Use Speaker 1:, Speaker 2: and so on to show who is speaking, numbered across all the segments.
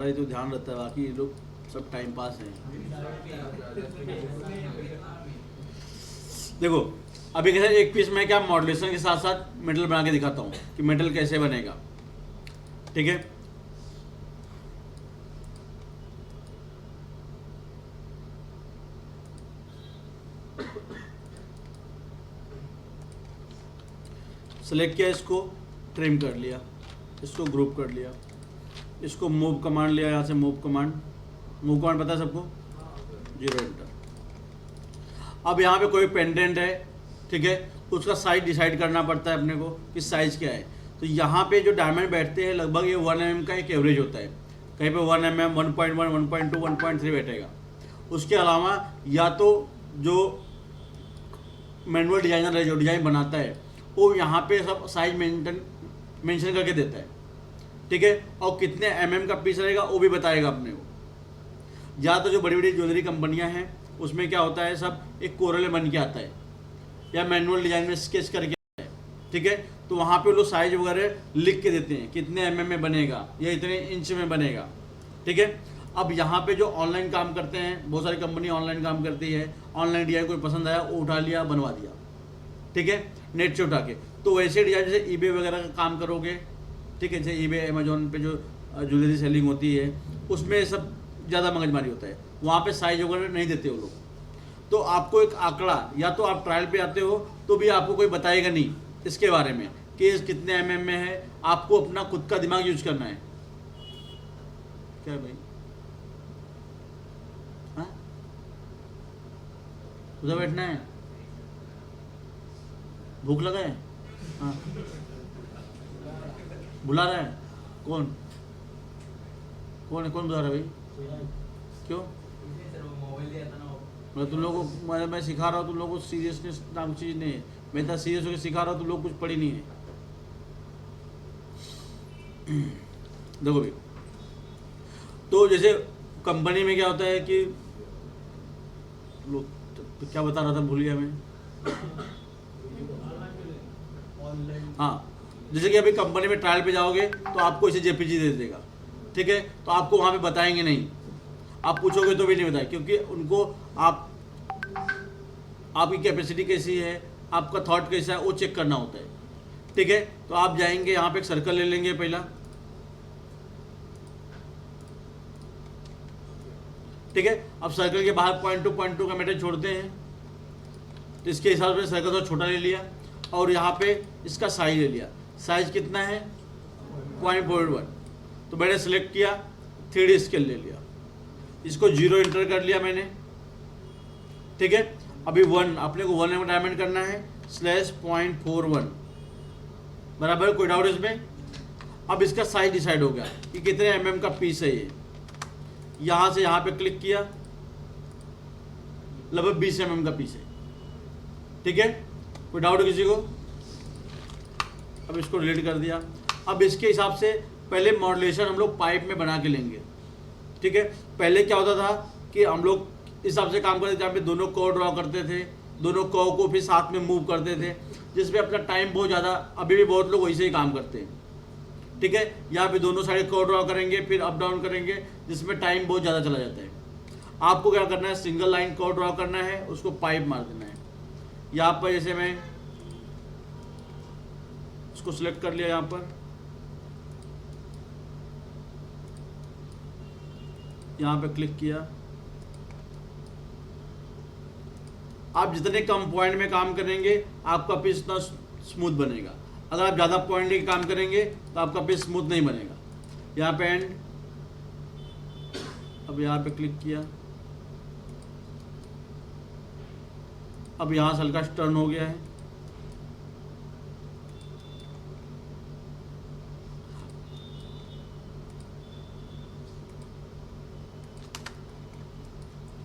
Speaker 1: भाई तो ध्यान रहता है, बाकी ये लोग सब टाइम पास हैं। देखो अभी कैसे एक पीस में क्या मॉड्यूलेशन के साथ साथ मेटल बना के दिखाता हूँ कि मेटल कैसे बनेगा। ठीक है, सेलेक्ट किया, इसको ट्रिम कर लिया, इसको ग्रुप कर लिया, इसको मूव कमांड लिया, यहाँ से मूव कमांड पता है सबको, 0 एंटर। अब यहाँ पे कोई पेंडेंट है, ठीक है, उसका साइज डिसाइड करना पड़ता है अपने को कि साइज क्या है। तो यहाँ पे जो डायमंड बैठते हैं लगभग ये 1 mm का एक एवरेज होता है, कहीं पे 1 mm, 1.1, 1.2, 1.3 बैठेगा। उसके अलावा या तो जो मैनुअल डिजाइनर है, जो डिज़ाइन बनाता है, वो यहाँ पे सब साइज मेंशन करके देता है, ठीक है, और कितने mm का पीस रहेगा वो भी बताएगा अपने को। या तो जो बड़ी बड़ी ज्वेलरी कंपनियां हैं उसमें क्या होता है, सब एक कोरल बन के आता है या मैनुअल डिजाइन में स्केच करके आता है, ठीक है, तो वहाँ पे लोग साइज वगैरह लिख के देते हैं कितने mm में बनेगा या इतने इंच में बनेगा, ठीक है। अब यहाँ पे जो ऑनलाइन काम करते हैं, बहुत सारी कंपनी ऑनलाइन काम करती है, ऑनलाइन डिजाइन कोई पसंद आया वो उठा लिया, बनवा दिया, ठीक है, नेट से उठा के। तो वैसे डिजाइन जैसे ईबे वगैरह का काम करोगे, ठीक है, जैसे ईबे अमेजोन पे जो ज्वेलरी सेलिंग होती है उसमें सब ज़्यादा मगजमारी होता है, वहाँ पे साइज वगैरह नहीं देते वो लोग। तो आपको एक आंकड़ा, या तो आप ट्रायल पे आते हो तो भी आपको कोई बताएगा नहीं इसके बारे में कि कितने mm में है, आपको अपना खुद का दिमाग यूज करना है। क्या भाई, हाँ उधर बैठना है, भूख लगा है, हाँ बुला रहा है, कौन कौन है, कौन बुला रहा है भाई, क्यों? तुम लोगों को मैं सिखा रहा हूँ, तुम लोगों को सीरियसनेस नाम चीज़ नहीं है, मैं इतना सीरियस होकर सिखा रहा हूँ, तुम लोग कुछ पढ़ी नहीं है। देखो भाई, तो जैसे कंपनी में क्या होता है कि लोग, तो क्या बता रहा था, भूल गया मैं। हाँ, जैसे कि अभी कंपनी में ट्रायल पे जाओगे तो आपको इसे जेपीजी दे देगा, ठीक है, तो आपको वहाँ पे बताएंगे नहीं, आप पूछोगे तो भी नहीं बताए, क्योंकि उनको आपकी कैपेसिटी कैसी है, आपका थॉट कैसा है वो चेक करना होता है, ठीक है। तो आप जाएंगे यहाँ पे एक सर्कल ले लेंगे पहला, ठीक है। अब सर्कल के बाहर 0.2 का मेटर छोड़ते हैं, तो इसके हिसाब से सर्कल थोड़ा छोटा ले लिया और यहाँ पे इसका साइज ले लिया, साइज कितना है 0.41, तो मैंने सेलेक्ट किया, 3D स्केल ले लिया, इसको 0 एंटर कर लिया मैंने, ठीक है। अभी 1 अपने को 1 डायमंड करना है, /0.41 बराबर, कोई डाउट इसमें? अब इसका साइज डिसाइड हो गया कि कितने mm का पीस है ये, यहाँ से यहाँ पे क्लिक किया, लगभग 20 mm का पीस है, ठीक है, कोई डाउट किसी को? अब इसको डिलीट कर दिया। अब इसके हिसाब से पहले मॉड्यूलेशन हम लोग पाइप में बना के लेंगे, ठीक है। पहले क्या होता था कि हम लोग इस हिसाब से काम करते थे, जहाँ पे दोनों कर्व ड्रॉ करते थे, दोनों कर्व को फिर साथ में मूव करते थे, जिसमें अपना टाइम बहुत ज़्यादा, अभी भी बहुत लोग वैसे ही काम करते हैं, ठीक है। यहाँ पे दोनों साइड कर्व ड्रॉ करेंगे, फिर अप डाउन करेंगे, जिसमें टाइम बहुत ज़्यादा चला जाता है। आपको क्या करना है, सिंगल लाइन कर्व ड्रॉ करना है, उसको पाइप मार देना है। यहाँ पर जैसे मैं इसको सिलेक्ट कर लिया, यहाँ पर यहाँ पे क्लिक किया। आप जितने कम पॉइंट में काम करेंगे आपका पीस उतना स्मूथ बनेगा, अगर आप ज़्यादा पॉइंट लेके काम करेंगे तो आपका पीस स्मूथ नहीं बनेगा। यहाँ पे एंड, अब यहाँ पे क्लिक किया, अब यहाँ से हल्का टर्न हो गया है,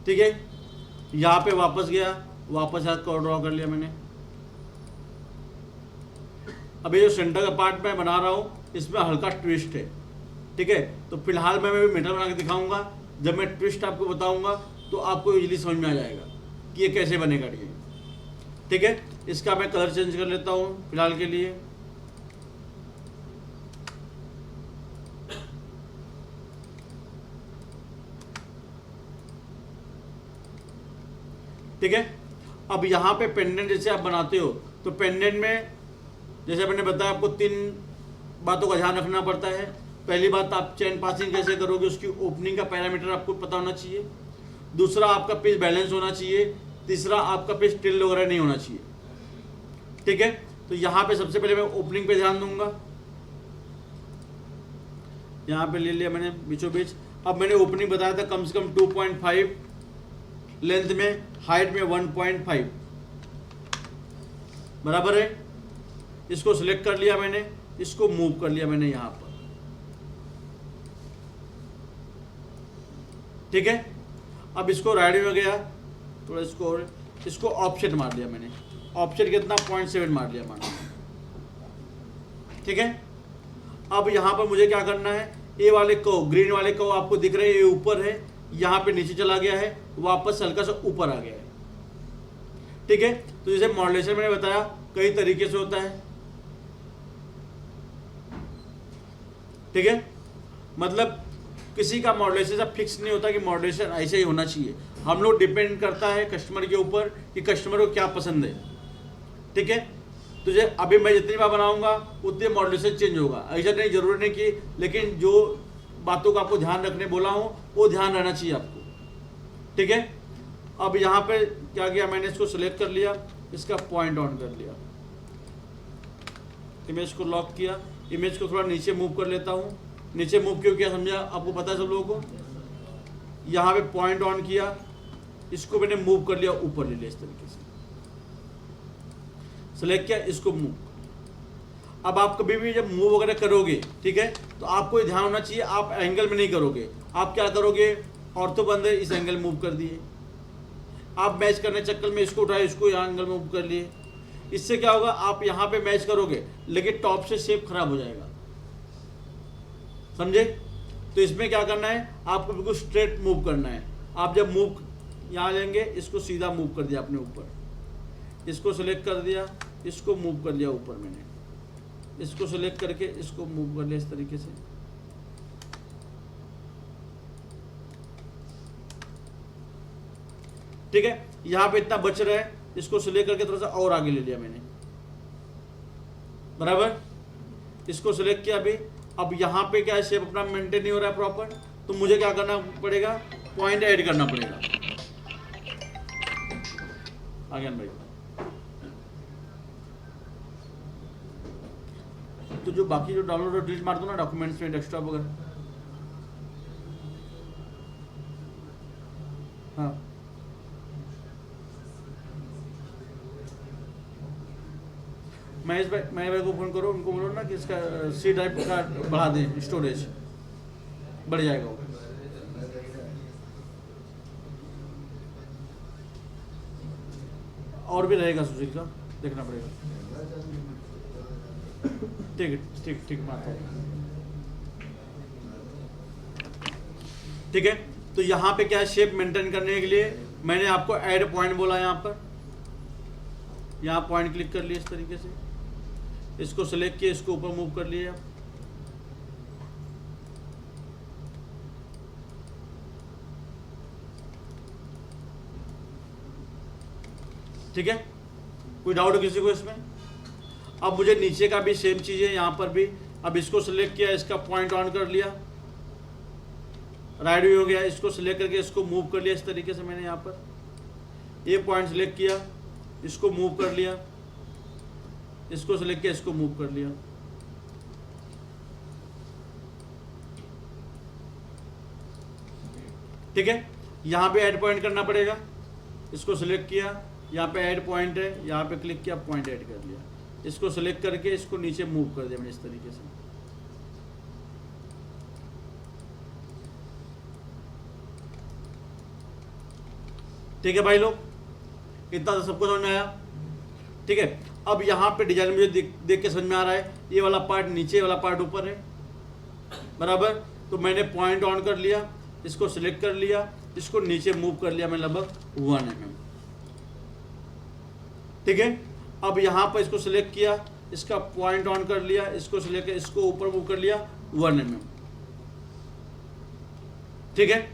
Speaker 1: ठीक है। यहाँ पे वापस गया, वापस यहाँ कर्व ड्रॉ कर लिया मैंने। अब ये जो सेंटर का पार्ट मैं बना रहा हूँ इसमें हल्का ट्विस्ट है, ठीक है, तो फिलहाल मैं भी मेटल बना के दिखाऊंगा। जब मैं ट्विस्ट आपको बताऊंगा तो आपको इजीली समझ में आ जाएगा कि ये कैसे बनेगा ये, ठीक है। इसका मैं कलर चेंज कर लेता हूँ फिलहाल के लिए, ठीक है। अब यहाँ पे पेंडेंट जैसे आप बनाते हो तो पेंडेंट में जैसे मैंने बताया आपको 3 बातों का ध्यान रखना पड़ता है। पहली बात, आप चेन पासिंग कैसे करोगे, उसकी ओपनिंग का पैरामीटर आपको पता होना चाहिए। दूसरा, आपका पीस बैलेंस होना चाहिए। तीसरा, आपका पीस टिल वगैरह नहीं होना चाहिए, ठीक है। तो यहाँ पे सबसे पहले मैं ओपनिंग पे ध्यान दूंगा। यहाँ पे ले लिया मैंने बीचों बीच। अब मैंने ओपनिंग बताया था कम से कम 2.5, लेंथ में, हाइट में 1.5, बराबर है। इसको सिलेक्ट कर लिया मैंने, इसको मूव कर लिया मैंने यहाँ पर, ठीक है। अब इसको राइट में गया थोड़ा, इसको ऑफसेट मार दिया मैंने। ऑफसेट कितना, 0.7 मार लिया मान, ठीक है। अब यहाँ पर मुझे क्या करना है, ये वाले को, ग्रीन वाले को आपको दिख रहे हैं, ये ऊपर है, यहाँ पे नीचे चला गया है, वापस हल्का सा ऊपर आ गया है, ठीक है। तो जैसे मॉड्यूलेशन मैंने बताया कई तरीके से होता है, ठीक है। मतलब किसी का मॉड्यूलेशन ऐसा फिक्स नहीं होता कि मॉड्यूलेशन ऐसे ही होना चाहिए। हम लोग डिपेंड करता है कस्टमर के ऊपर कि कस्टमर को क्या पसंद है, ठीक है। तुझे अभी मैं जितनी बार बनाऊंगा उतने मॉड्यूलेशन चेंज होगा, ऐसा नहीं, जरूरी नहीं कि, लेकिन जो बातों का आपको ध्यान रखने बोला हूँ वो ध्यान रहना चाहिए आपको, ठीक है। अब यहाँ पे क्या किया मैंने, इसको सिलेक्ट कर लिया, इसका पॉइंट ऑन कर लिया, इमेज को लॉक किया, इमेज को थोड़ा नीचे मूव कर लेता हूँ। नीचे मूव क्यों किया समझा, आपको पता है सब लोगों को। यहाँ पे पॉइंट ऑन किया, इसको मैंने मूव कर लिया, ऊपर ले लिया इस तरीके से, सिलेक्ट किया, इसको मूव। अब आप कभी भी जब मूव वगैरह करोगे, ठीक है, तो आपको ध्यान होना चाहिए आप एंगल में नहीं करोगे। आप क्या करोगे, ऑर्थो बंद है, इस एंगल मूव कर दिए, आप मैच करने चक्कर में इसको उठाए, इसको यहाँ एंगल मूव कर लिए। इससे क्या होगा, आप यहाँ पे मैच करोगे लेकिन टॉप से शेप खराब हो जाएगा, समझे। तो इसमें क्या करना है, आपको बिल्कुल स्ट्रेट मूव करना है। आप जब मूव यहाँ लेंगे, इसको सीधा मूव कर दिया आपने ऊपर, इसको सिलेक्ट कर दिया, इसको मूव कर लिया ऊपर मैंने, इसको सिलेक्ट करके इसको मूव कर लिया इस तरीके से, ठीक है। यहाँ पे इतना बच रहा है, इसको सिलेक्ट करके थोड़ा सा और आगे ले लिया मैंने, बराबर। इसको सिलेक्ट किया अभी। अब यहाँ पे क्या है, शेप अपना मेंटेन नहीं हो रहा है प्रॉपर, तो मुझे क्या करना पड़ेगा, पॉइंट ऐड करना पड़ेगा। आज्ञान भाई, तो जो बाकी जो डाउनलोड और डिलीट मार दो ना डॉक्यूमेंट्स में, डेस्कटॉप वगैरह, हाँ महेश भाई को फ़ोन करो, उनको बोलो ना कि इसका सी ड्राइव का बढ़ा दें, स्टोरेज बढ़ जाएगा वो। और भी रहेगा सुशील का, देखना पड़ेगा। ठीक है, ठीक बात है, ठीक है। तो यहाँ पे क्या है, शेप मेंटेन करने के लिए मैंने आपको ऐड पॉइंट बोला, यहाँ पर यहाँ पॉइंट क्लिक कर लिया इस तरीके से, इसको सिलेक्ट किया, इसको ऊपर मूव कर लिया, ठीक है। कोई डाउट किसी को इसमें? अब मुझे नीचे का भी सेम चीज है, यहाँ पर भी। अब इसको सिलेक्ट किया, इसका पॉइंट ऑन कर लिया, राइट व्यू हो गया, इसको सिलेक्ट करके इसको मूव कर लिया इस तरीके से मैंने यहाँ पर, ये पॉइंट सिलेक्ट किया, इसको मूव कर लिया, इसको सिलेक्ट किया, इसको मूव कर लिया, ठीक है। यहाँ पे ऐड पॉइंट करना पड़ेगा, इसको सिलेक्ट किया, यहाँ पे ऐड पॉइंट है, यहाँ पे क्लिक किया, पॉइंट ऐड कर लिया, इसको सिलेक्ट करके इसको नीचे मूव कर दिया मैंने इस तरीके से, ठीक है भाई लोग, इतना तो सबको समझ में आया, ठीक है। अब यहाँ पे डिजाइन मुझे देख के समझ में आ रहा है, ये वाला पार्ट नीचे, वाला पार्ट ऊपर है, बराबर। तो मैंने पॉइंट ऑन कर लिया, इसको सिलेक्ट कर लिया, इसको नीचे मूव कर लिया मैं लगभग 1 mm, ठीक है। अब यहाँ पर इसको सिलेक्ट किया, इसका पॉइंट ऑन कर लिया, इसको सिलेक्ट किया, इसको ऊपर मूव कर लिया 1 mm, ठीक है।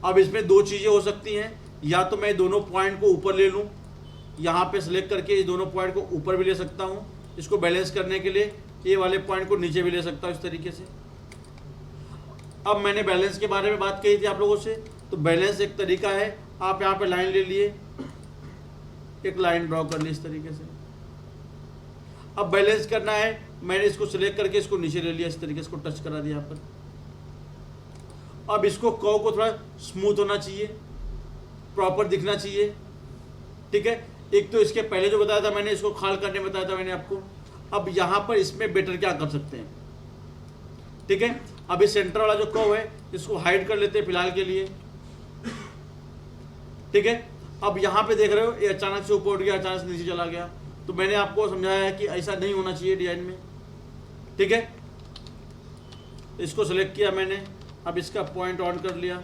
Speaker 1: अब इसमें 2 चीजें हो सकती हैं, या तो मैं दोनों पॉइंट को ऊपर ले लूँ, यहाँ पे सिलेक्ट करके इस दोनों पॉइंट को ऊपर भी ले सकता हूँ, इसको बैलेंस करने के लिए ये वाले पॉइंट को नीचे भी ले सकता हूँ इस तरीके से। अब मैंने बैलेंस के बारे में बात कही थी आप लोगों से, तो बैलेंस एक तरीका है, आप यहाँ पे लाइन ले लिए, एक लाइन ड्रॉ कर ली इस तरीके से। अब बैलेंस करना है, मैंने इसको सिलेक्ट करके इसको नीचे ले लिया इस तरीके से, इसको टच करा दिया यहाँ पर। अब इसको कर्व को थोड़ा स्मूथ होना चाहिए, प्रॉपर दिखना चाहिए, ठीक है। एक तो इसके पहले जो बताया था मैंने, इसको खाल करने बताया था मैंने आपको। अब यहाँ पर इसमें बेटर क्या कर सकते हैं, ठीक है। अब इस सेंटर वाला जो कर्व है इसको हाइड कर लेते हैं फिलहाल के लिए, ठीक है। अब यहाँ पे देख रहे हो ये अचानक से ऊपर उठ गया, अचानक से नीचे चला गया, तो मैंने आपको समझाया है कि ऐसा नहीं होना चाहिए डिजाइन में, ठीक है। इसको सेलेक्ट किया मैंने, अब इसका पॉइंट ऑन कर लिया,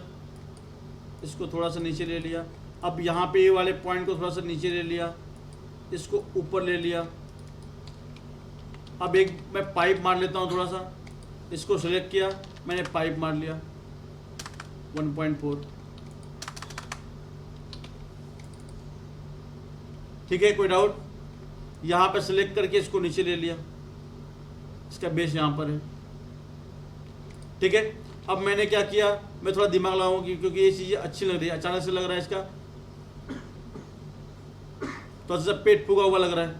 Speaker 1: इसको थोड़ा सा नीचे ले लिया। अब यहाँ पे ये वाले पॉइंट को थोड़ा सा नीचे ले लिया, इसको ऊपर ले लिया। अब एक मैं पाइप मार लेता हूँ थोड़ा सा, इसको सेलेक्ट किया मैंने, पाइप मार लिया 1.4, ठीक है। कोई डाउट? यहाँ पे सेलेक्ट करके इसको नीचे ले लिया, इसका बेस यहाँ पर है, ठीक है। अब मैंने क्या किया, मैं थोड़ा दिमाग लगाऊंगी क्योंकि ये चीज़ें अच्छी लग रही है, अचानक से लग रहा है इसका तो सब पेट फूगा हुआ लग रहा है,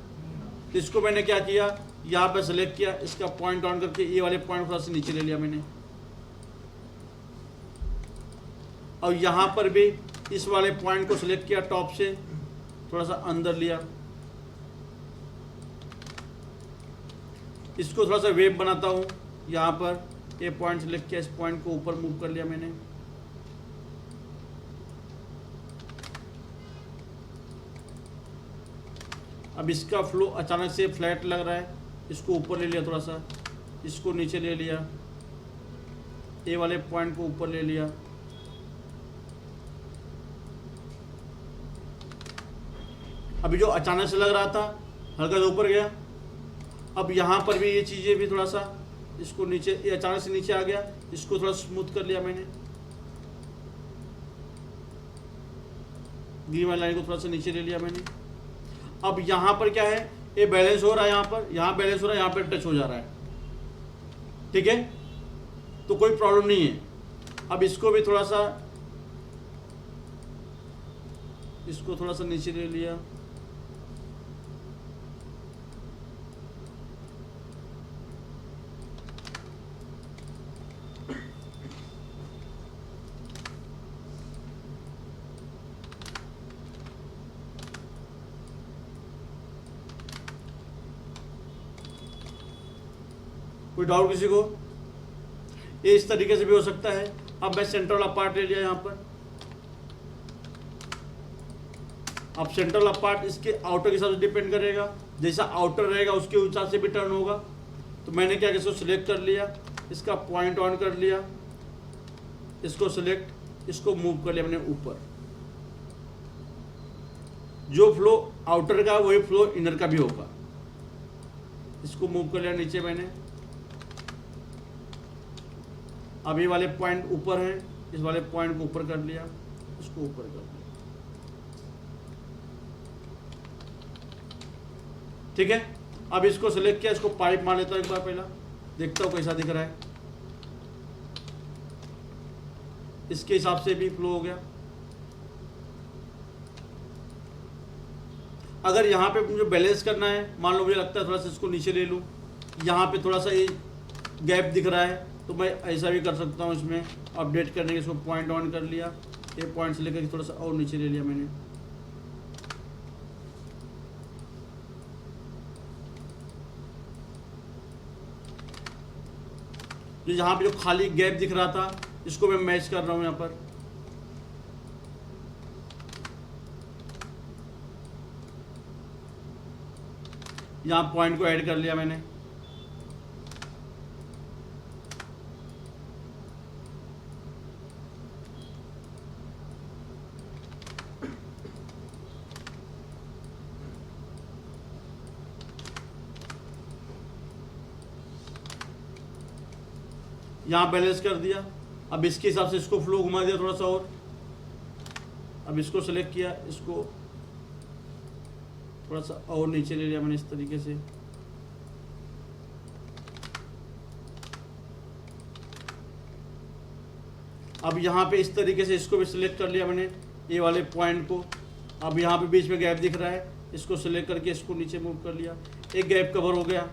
Speaker 1: तो इसको मैंने क्या किया, यहाँ पे सेलेक्ट किया, इसका पॉइंट ऑन करके ये वाले पॉइंट थोड़ा सा नीचे ले लिया मैंने। और यहाँ पर भी इस वाले पॉइंट को सिलेक्ट किया, टॉप से थोड़ा सा अंदर लिया, इसको थोड़ा सा वेव बनाता हूँ। यहाँ पर ये पॉइंट सिलेक्ट किया, इस पॉइंट को ऊपर मूव कर लिया मैंने। अब इसका फ्लो अचानक से फ्लैट लग रहा है, इसको ऊपर ले लिया थोड़ा सा, इसको नीचे ले लिया, ये वाले पॉइंट को ऊपर ले लिया। अभी जो अचानक से लग रहा था हल्का सा ऊपर गया। अब यहाँ पर भी ये चीज़ें भी थोड़ा सा, इसको नीचे, ये अचानक से नीचे आ गया, इसको थोड़ा स्मूथ कर लिया मैंने, ग्रीन वाली लाइन को थोड़ा सा नीचे ले लिया मैंने। अब यहाँ पर क्या है, ये बैलेंस हो रहा है, यहाँ बैलेंस हो रहा है, यहाँ पर टच हो जा रहा है, ठीक है, तो कोई प्रॉब्लम नहीं है। अब इसको भी थोड़ा सा, इसको थोड़ा सा नीचे ले लिया, कोई डाउट किसी को? ये इस तरीके से भी हो सकता है। अब मैं सेंटर वाला पार्ट ले लिया यहाँ पर, अब सेंटर वाला पार्ट इसके आउटर के हिसाब से डिपेंड करेगा, जैसा आउटर रहेगा उसके हिसाब से भी टर्न होगा। तो मैंने क्या, इसको सिलेक्ट कर लिया, इसका पॉइंट ऑन कर लिया, इसको सिलेक्ट, इसको मूव कर लिया मैंने ऊपर। जो फ्लो आउटर का वही फ्लो इनर का भी होगा। इसको मूव कर लिया नीचे मैंने। अब ये वाले पॉइंट ऊपर है, इस वाले पॉइंट को ऊपर कर लिया, इसको ऊपर कर लिया, ठीक है। अब इसको सिलेक्ट किया, इसको पाइप मार लेता हूँ एक बार, पहला देखता हूँ कैसा दिख रहा है। इसके हिसाब से भी फ्लो हो गया। अगर यहाँ पे मुझे बैलेंस करना है, मान लो मुझे लगता है थोड़ा सा इसको नीचे ले लूँ, यहाँ पे थोड़ा सा ये गैप दिख रहा है, तो मैं ऐसा भी कर सकता हूँ। इसमें अपडेट करने के इसको पॉइंट ऑन कर लिया, ये पॉइंट से लेकर थोड़ा सा और नीचे ले लिया मैंने। जो यहाँ पे जो खाली गैप दिख रहा था, इसको मैं मैच कर रहा हूँ यहाँ पर। यहाँ पॉइंट को ऐड कर लिया मैंने। यहाँ बैलेंस कर दिया। अब इसके हिसाब से इसको फ्लो घुमा दिया थोड़ा सा और, अब इसको सेलेक्ट किया, इसको थोड़ा सा और नीचे ले लिया मैंने इस तरीके से। अब यहाँ पे इस तरीके से इसको भी सिलेक्ट कर लिया मैंने, ये वाले पॉइंट को। अब यहाँ पे बीच में गैप दिख रहा है, इसको सिलेक्ट करके इसको नीचे मूव कर लिया, एक गैप कवर हो गया।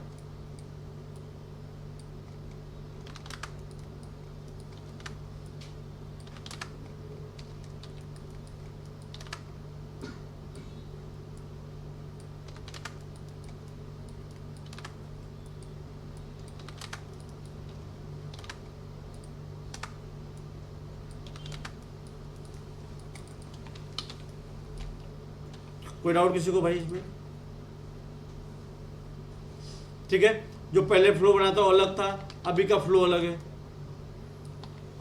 Speaker 1: कोई डाउट किसी को भाई इसमें? ठीक है, जो पहले फ्लो बना था वो अलग था, अभी का फ्लो अलग है।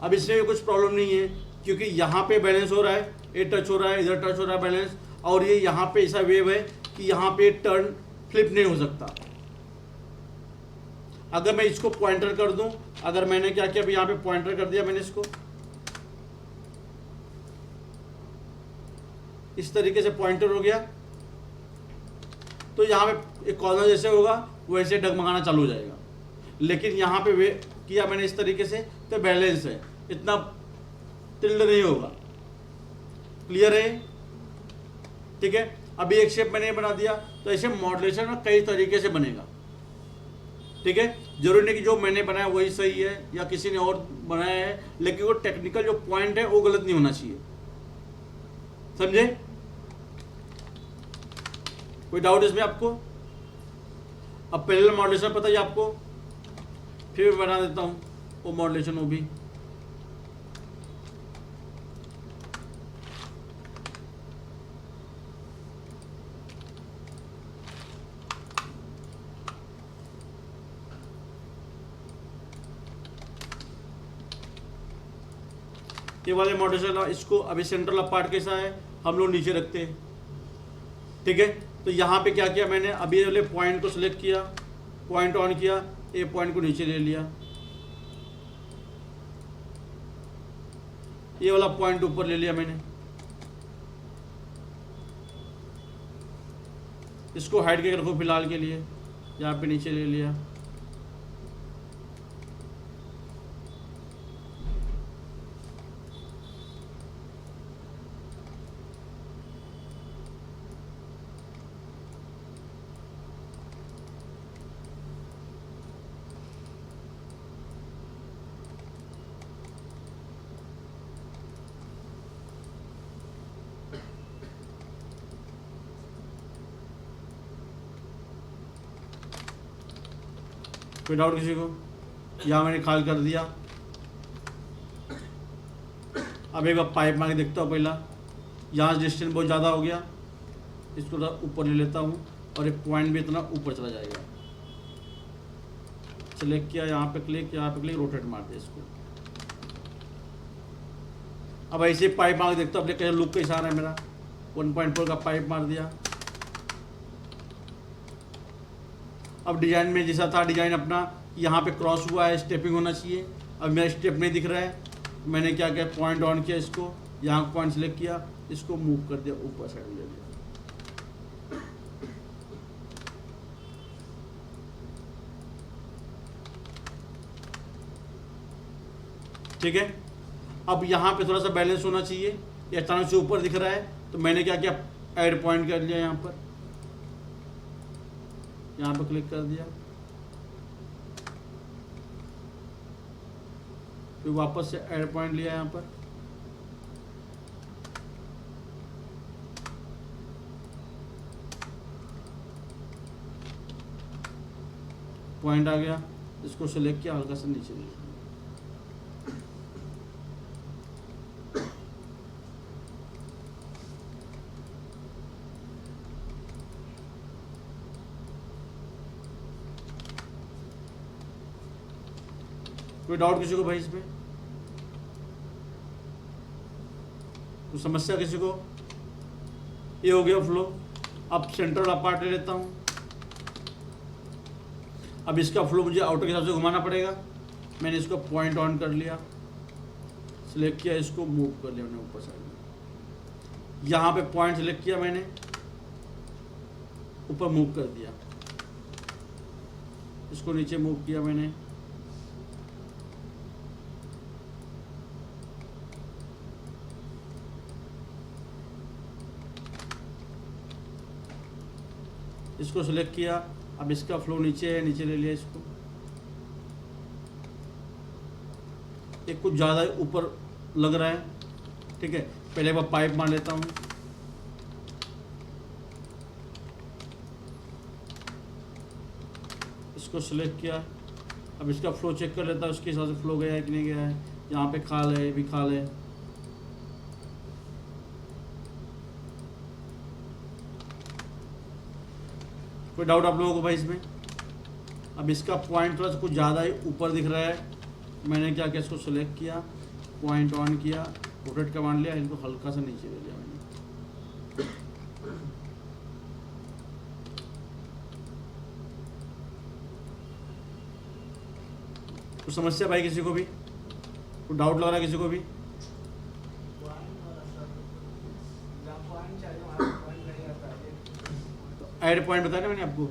Speaker 1: अब इसमें कुछ प्रॉब्लम नहीं है, क्योंकि यहाँ पे बैलेंस हो रहा है, ये टच हो रहा है, इधर टच हो रहा है बैलेंस, और ये यहाँ पे ऐसा वेव है कि यहाँ पे टर्न फ्लिप नहीं हो सकता। अगर मैं इसको पॉइंटर कर दूं, अगर मैंने क्या किया, अभी यहाँ पे पॉइंटर कर दिया मैंने इसको, इस तरीके से पॉइंटर हो गया, तो यहाँ पे एक कॉर्नर जैसे होगा वैसे डगमगाना चालू हो जाएगा। लेकिन यहाँ पे वे किया मैंने इस तरीके से, तो बैलेंस है, इतना टिल्ड नहीं होगा। क्लियर है? ठीक है, अभी एक शेप मैंने बना दिया, तो ऐसे मॉड्यूलेशन में कई तरीके से बनेगा। ठीक है, जरूरी नहीं कि जो मैंने बनाया वही सही है या किसी ने और बनाया है, लेकिन वो टेक्निकल जो पॉइंट है वो गलत नहीं होना चाहिए। समझे? कोई डाउट इसमें आपको? अब पैरेलल मॉड्यूलेशन पता है आपको, फिर मैं बना देता हूँ वो मॉड्यूलेशन वो भी। ये वाले मॉड्यूलेशन, इसको अभी सेंट्रल पार्ट कैसा है, हम लोग नीचे रखते हैं। ठीक है, तो यहाँ पे क्या किया मैंने, अभी वाले पॉइंट को सिलेक्ट किया, पॉइंट ऑन किया, ये पॉइंट को नीचे ले लिया, ये वाला पॉइंट ऊपर ले लिया मैंने, इसको हाइड करके रखो फिलहाल के लिए, यहाँ पे नीचे ले लिया। कोई डाउट किसी को? यहाँ मैंने खाली कर दिया। अब एक बार पाइप मार के देखता हूँ पहला, यहाँ डिस्टेंस बहुत ज़्यादा हो गया, इसको थोड़ा ऊपर ले लेता हूँ और एक पॉइंट भी इतना ऊपर चला जाएगा। सेलेक्ट किया, यहाँ पे क्लिक, यहाँ पे क्लिक, रोटेट मार दिया इसको। अब ऐसे पाइप मार के देखता हूँ, अपने लुक कैसा आ रहा है मेरा। 1.4 का पाइप मार दिया। अब डिजाइन में जैसा था डिजाइन अपना, यहाँ पे क्रॉस हुआ है, स्टेपिंग होना चाहिए। अब मेरा स्टेप नहीं दिख रहा है, मैंने क्या किया, पॉइंट ऑन किया, इसको यहाँ पॉइंट सेलेक्ट किया, इसको मूव कर दिया, ऊपर साइड ले लिया। ठीक है, अब यहाँ पे थोड़ा सा बैलेंस होना चाहिए, ये अचानक से ऊपर दिख रहा है, तो मैंने क्या किया, ऐड पॉइंट कर लिया, यहाँ पर क्लिक कर दिया, फिर वापस से ऐड पॉइंट लिया, यहाँ पर पॉइंट आ गया, इसको सेलेक्ट किया, हल्का सा नीचे लिया। कोई डाउट किसी को भाई इसमें? कोई समस्या किसी को? ये हो गया फ्लो। अब सेंट्रल पार्ट ले लेता हूँ। अब इसका फ्लो मुझे आउटर के हिसाब से घुमाना पड़ेगा। मैंने इसको पॉइंट ऑन कर लिया, सिलेक्ट किया, इसको मूव कर लिया मैंने ऊपर साइड में। यहाँ पे पॉइंट सेलेक्ट किया मैंने, ऊपर मूव कर दिया, इसको नीचे मूव किया मैंने, इसको सिलेक्ट किया। अब इसका फ्लो नीचे है, नीचे ले लिया इसको, एक कुछ ज़्यादा ऊपर लग रहा है, ठीक है। पहले मैं पाइप मार लेता हूँ, इसको सिलेक्ट किया। अब इसका फ्लो चेक कर लेता हूँ, उसके हिसाब से फ्लो गया है कि नहीं गया है। यहाँ पे खाल है, भी खाल है, कोई डाउट आप लोगों को भाई इसमें? अब इसका पॉइंट थोड़ा सा कुछ ज़्यादा ही ऊपर दिख रहा है, मैंने क्या किया, इसको सिलेक्ट किया, पॉइंट ऑन किया, रोटेट कमांड लिया, इनको हल्का सा नीचे ले लिया मैंने। कुछ समस्या भाई किसी को भी? कुछ डाउट लग रहा है किसी को भी? ऐड पॉइंट बताया ना मैंने आपको,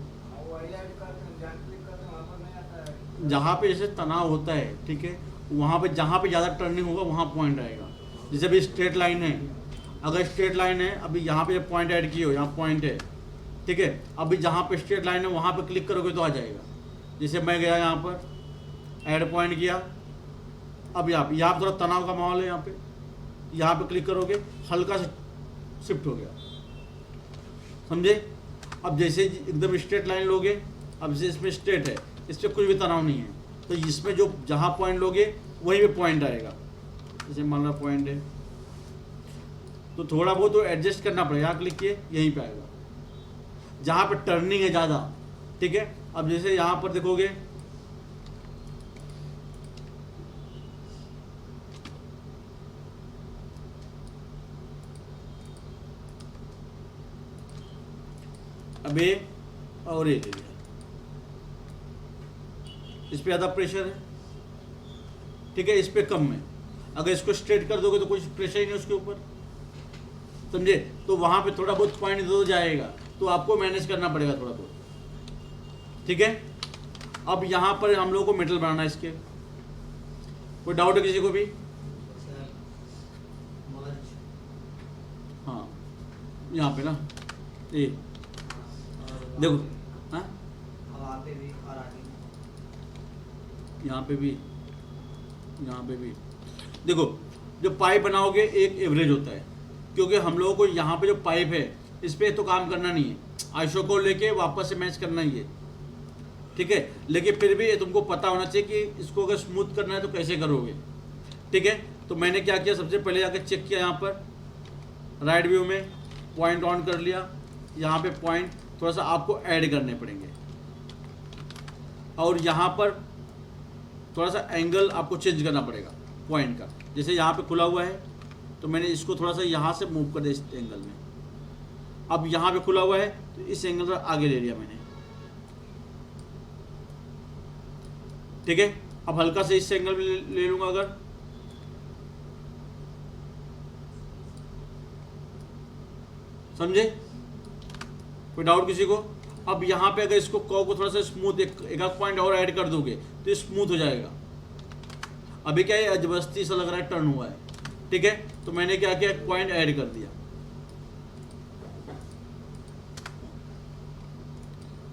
Speaker 1: जहाँ पे जैसे तनाव होता है, ठीक है, वहाँ पे जहाँ पे ज़्यादा टर्निंग होगा वहाँ पॉइंट आएगा। जैसे अभी स्ट्रेट लाइन है, अगर स्ट्रेट लाइन है, अभी यहाँ पे जब पॉइंट ऐड किए हो, यहाँ पॉइंट है, ठीक है, अभी जहाँ पे स्ट्रेट लाइन है वहाँ पे क्लिक करोगे तो आ जाएगा। जैसे मैं गया यहाँ पर, ऐड पॉइंट किया, अब यहाँ पे थोड़ा तनाव का माहौल है, यहाँ पे क्लिक करोगे, हल्का से शिफ्ट हो गया, समझे? अब जैसे एकदम स्ट्रेट लाइन लोगे, अब जैसे इसमें स्ट्रेट है, इस पर कुछ भी तनाव नहीं है, तो इसमें जो जहाँ पॉइंट लोगे वहीं पे पॉइंट आएगा। जैसे मान लो पॉइंट है, तो थोड़ा बहुत तो एडजस्ट करना पड़ेगा, यहाँ क्लिक किए यहीं पे आएगा, जहाँ पे टर्निंग है ज़्यादा, ठीक है। अब जैसे यहाँ पर देखोगे, अब ये और ये ले लिया, इस पे ज़्यादा प्रेशर है, ठीक है, इस पे कम है। अगर इसको स्ट्रेट कर दोगे तो कुछ प्रेशर ही नहीं उसके ऊपर, समझे? तो वहाँ पे थोड़ा बहुत पॉइंट दो जाएगा, तो आपको मैनेज करना पड़ेगा थोड़ा बहुत, ठीक है। अब यहाँ पर हम लोगों को मेटल बनाना है इसके, कोई डाउट है किसी को भी? हाँ, यहाँ पे ना ये देखो, हाँ यहाँ पे भी, यहाँ पे भी देखो, जो पाइप बनाओगे एक एवरेज होता है, क्योंकि हम लोगों को यहाँ पे जो पाइप है इस पर तो काम करना नहीं है, आइसो को लेके वापस से मैच करना ही है, ठीक है। लेकिन फिर भी तुमको पता होना चाहिए कि इसको अगर स्मूथ करना है तो कैसे करोगे, ठीक है। तो मैंने क्या किया, सबसे पहले जाकर चेक किया, यहाँ पर राइट व्यू में पॉइंट ऑन कर लिया, यहाँ पे पॉइंट थोड़ा सा आपको ऐड करने पड़ेंगे, और यहाँ पर थोड़ा सा एंगल आपको चेंज करना पड़ेगा पॉइंट का। जैसे यहाँ पे खुला हुआ है तो मैंने इसको थोड़ा सा यहाँ से मूव कर दिया इस एंगल में, अब यहाँ पे खुला हुआ है तो इस एंगल पर आगे ले लिया मैंने, ठीक है। अब हल्का से इस एंगल में ले लूँगा अगर, समझे? कोई डाउट किसी को? अब यहाँ पे अगर इसको कर्व को थोड़ा सा स्मूथ एक आध पॉइंट और ऐड कर दोगे तो स्मूथ हो जाएगा। अभी क्या है, जबरदस्ती सा लग रहा है, टर्न हुआ है, ठीक है। तो मैंने क्या किया, एक पॉइंट ऐड कर दिया।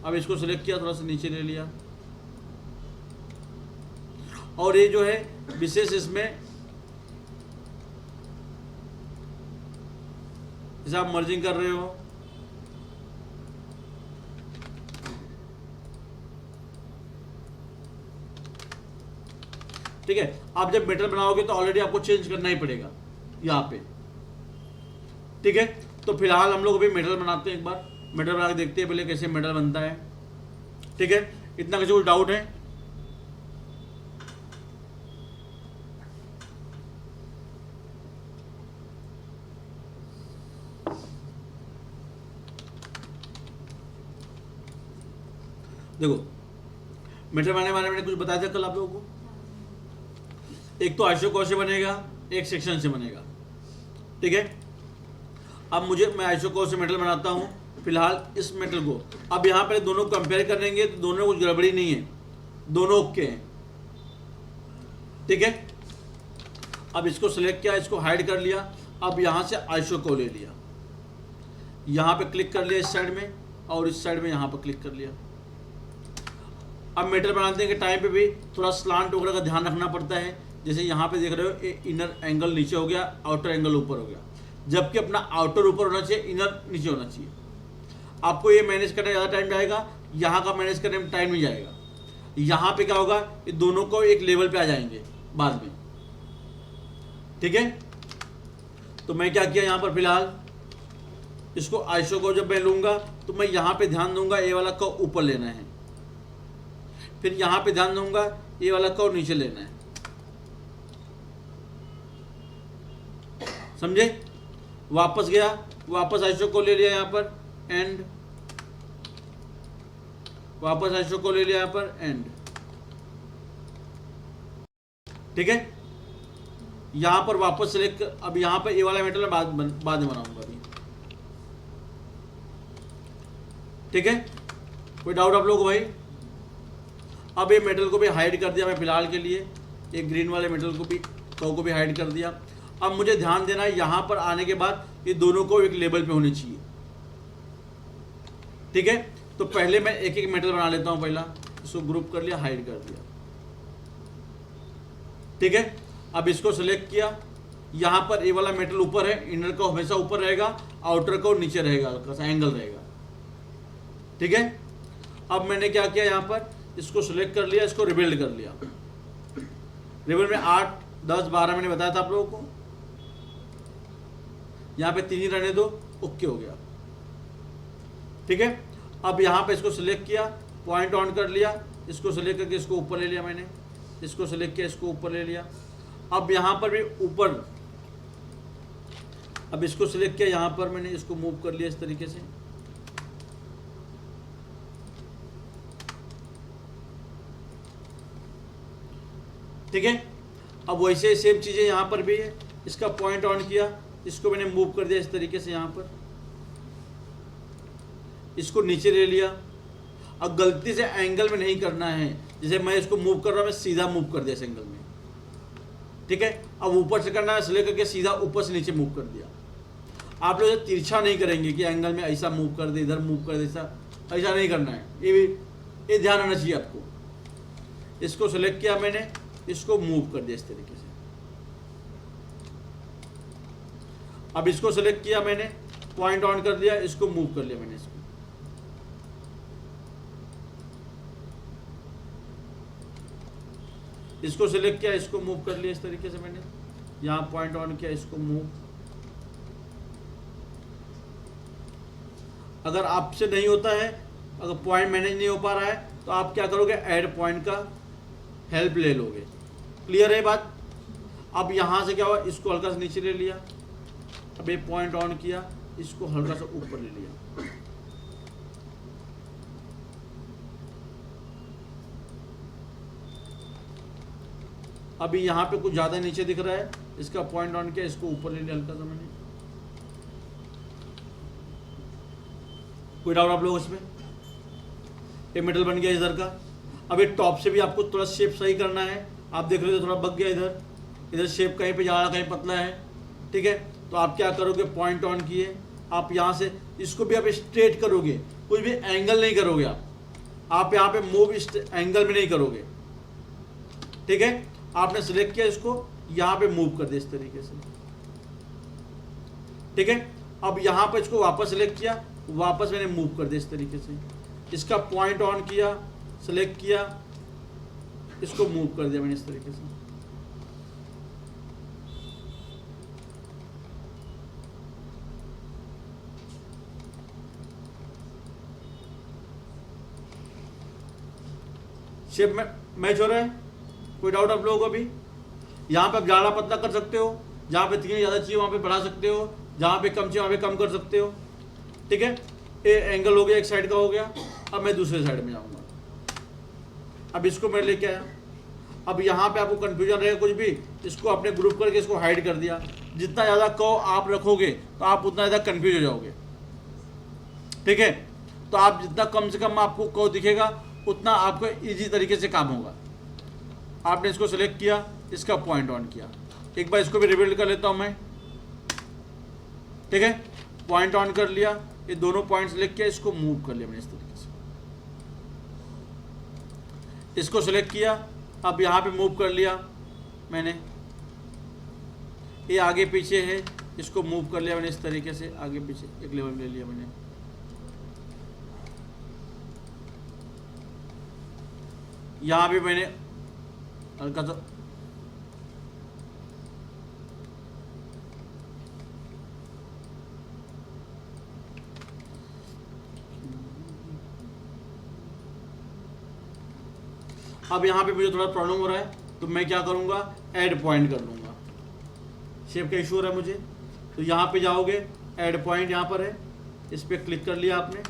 Speaker 1: अब इसको सिलेक्ट किया, थोड़ा सा नीचे ले लिया, और ये जो है विशेष इसमें जैसे आप मर्जिंग कर रहे हो, ठीक है। आप जब मेटल बनाओगे तो ऑलरेडी आपको चेंज करना ही पड़ेगा यहाँ पे, ठीक है। तो फिलहाल हम लोग अभी मेटल बनाते हैं, एक बार मेटल बना के देखते हैं पहले कैसे मेटल बनता है, ठीक है। इतना किसी को डाउट है? देखो, मेटल बनाने वाले मैंने कुछ बताया था कल आप लोगों को, एक तो आइसोकॉ से बनेगा, एक सेक्शन से बनेगा, ठीक है। अब मैं आइसोकोर से मेटल बनाता हूँ फिलहाल इस मेटल को। अब यहाँ पर दोनों कंपेयर करेंगे तो दोनों कुछ गड़बड़ी नहीं है, दोनों ओके हैं, ठीक है। अब इसको सिलेक्ट किया, इसको हाइड कर लिया। अब यहाँ से आइसोकोर ले लिया, यहाँ पे क्लिक कर लिया इस साइड में, और इस साइड में यहाँ पर क्लिक कर लिया। अब मेटल बनाने के टाइम पे भी थोड़ा स्लांट वगैरह का ध्यान रखना पड़ता है। जैसे यहाँ पे देख रहे हो इनर एंगल नीचे हो गया, आउटर एंगल ऊपर हो गया, जबकि अपना आउटर ऊपर होना चाहिए, इनर नीचे होना चाहिए। आपको ये मैनेज करने ज़्यादा टाइम जाएगा, यहाँ का मैनेज करने में टाइम नहीं जाएगा। यहाँ पे क्या होगा, ये दोनों को एक लेवल पे आ जाएंगे बाद में, ठीक है। तो मैं क्या किया यहाँ पर फिलहाल इसको आइसो को जब मैं लूँगा तो मैं यहाँ पे ध्यान दूंगा ये वाला कर्व ऊपर लेना है, फिर यहाँ पे ध्यान दूंगा ये वाला कर्व नीचे लेना है, समझे। वापस गया, वापस आइसो को ले लिया यहाँ पर एंड, वापस आइसो को ले लिया यहाँ पर एंड, ठीक है। यहाँ पर वापस सेलेक्ट, अब यहाँ पर ये वाला मेटल मैं बाद में बनाऊंगा अभी, ठीक है। कोई डाउट आप लोगों को भाई। अब ये मेटल को भी हाइड कर दिया मैं फिलहाल के लिए, ये ग्रीन वाले मेटल को भी को भी हाइड कर दिया। अब मुझे ध्यान देना है यहाँ पर आने के बाद ये दोनों को एक लेवल पे होने चाहिए, ठीक है। तो पहले मैं एक एक मेटल बना लेता हूँ, पहला इसको ग्रुप कर लिया, हाइड कर दिया, ठीक है। अब इसको सिलेक्ट किया, यहाँ पर ये वाला मेटल ऊपर है, इनर का हमेशा ऊपर रहेगा, आउटर का नीचे रहेगा, हल्का सा एंगल रहेगा, ठीक है। अब मैंने क्या किया, यहाँ पर इसको सिलेक्ट कर लिया, इसको रिबिल्ड कर लिया। रिबिल्ड में 8, 10, 12 मैंने बताया था आप लोगों को, यहाँ पे 3 ही रहने दो, ओके हो गया, ठीक है। अब यहाँ पे इसको सिलेक्ट किया, पॉइंट ऑन कर लिया, इसको सिलेक्ट करके इसको ऊपर ले लिया मैंने, इसको सिलेक्ट किया, इसको ऊपर ले लिया। अब यहाँ पर भी ऊपर, अब इसको सिलेक्ट किया, यहाँ पर मैंने इसको मूव कर लिया इस तरीके से, ठीक है। अब वैसे सेम चीजें यहाँ पर भी है, इसका पॉइंट ऑन किया, इसको मैंने मूव कर दिया इस तरीके से, यहाँ पर इसको नीचे ले लिया। अब गलती से एंगल में नहीं करना है, जैसे मैं इसको मूव कर रहा हूँ, मैं सीधा मूव कर दिया इस एंगल में, ठीक है। अब ऊपर से करना है, सिलेक्ट करके सीधा ऊपर से नीचे मूव कर दिया। आप लोग तिरछा नहीं करेंगे कि एंगल में ऐसा मूव कर दे, इधर मूव कर दे, ऐसा नहीं करना है, ये ध्यान रहना चाहिए आपको। इसको सिलेक्ट किया मैंने, इसको मूव कर दिया इस तरीके से। अब इसको सिलेक्ट किया मैंने, पॉइंट ऑन कर दिया, इसको मूव कर लिया मैंने, इसको सिलेक्ट किया, इसको मूव कर लिया इस तरीके से मैंने, यहाँ पॉइंट ऑन किया, इसको मूव। अगर आपसे नहीं होता है, अगर पॉइंट मैनेज नहीं हो पा रहा है, तो आप क्या करोगे, ऐड पॉइंट का हेल्प ले लोगे। क्लियर है बात। अब यहाँ से क्या हुआ, इसको हल्का सा नीचे ले लिया, अब ये पॉइंट ऑन किया, इसको हल्का सा ऊपर ले लिया, अभी यहाँ पे कुछ ज़्यादा नीचे दिख रहा है, इसका पॉइंट ऑन किया, इसको ऊपर ले लिया हल्का सा मैंने। कोई डाउट आप लोग इसमें। ये मेटल बन गया इधर का। अब ये टॉप से भी आपको थोड़ा शेप सही करना है। आप देख रहे हो थोड़ा बग गया इधर, इधर शेप कहीं पे ज़्यादा कहीं पतला है, ठीक है। तो आप क्या करोगे, पॉइंट ऑन किए, आप यहाँ से इसको भी आप स्ट्रेट करोगे, कुछ भी एंगल नहीं करोगे आप यहाँ पे मूव एंगल में नहीं करोगे, ठीक है। आपने सिलेक्ट किया, इसको यहाँ पे मूव कर दिया इस तरीके से, ठीक है। अब यहाँ पे इसको वापस सिलेक्ट किया, वापस मैंने मूव कर दिया इस तरीके से, इसका पॉइंट ऑन किया, सिलेक्ट किया, इसको मूव कर दिया मैंने इस तरीके से। शेप में मैच हो रहा है। कोई डाउट आप लोगों को भी। यहाँ पे आप ज़्यादा पतला कर सकते हो, जहाँ पे तीन ज़्यादा चाहिए वहाँ पे बढ़ा सकते हो, जहाँ पे कम चाहिए वहाँ पे कम कर सकते हो, ठीक है। ये एंगल हो गया, एक साइड का हो गया। अब मैं दूसरे साइड में जाऊँगा। अब इसको मैं लेके आया, अब यहाँ पे आपको कंफ्यूजन रहेगा कुछ भी, इसको आपने ग्रुप करके इसको हाइड कर दिया। जितना ज़्यादा कव आप रखोगे तो आप उतना ज़्यादा कंफ्यूज हो जाओगे, ठीक है। तो आप जितना कम से कम आपको कव दिखेगा उतना आपको इजी तरीके से काम होगा। आपने इसको सेलेक्ट किया, इसका पॉइंट ऑन किया। एक बार इसको भी रिबिल्ड कर लेता हूँ मैं, ठीक है। पॉइंट ऑन कर लिया, ये दोनों पॉइंट सेलेक्ट किया, इसको मूव कर लिया मैंने इस तरीके से, इसको सेलेक्ट किया। अब यहाँ पे मूव कर लिया मैंने, ये आगे पीछे है, इसको मूव कर लिया मैंने इस तरीके से, आगे पीछे एक लेवल ले लिया मैंने। यहाँ भी मैंने हल्का सा अब यहाँ पे मुझे थोड़ा प्रॉब्लम हो रहा है, तो मैं क्या करूँगा, ऐड पॉइंट कर लूँगा। शेप का इशू हो रहा है मुझे, तो यहाँ पे जाओगे, ऐड पॉइंट यहाँ पर है, इस पर क्लिक कर लिया आपने,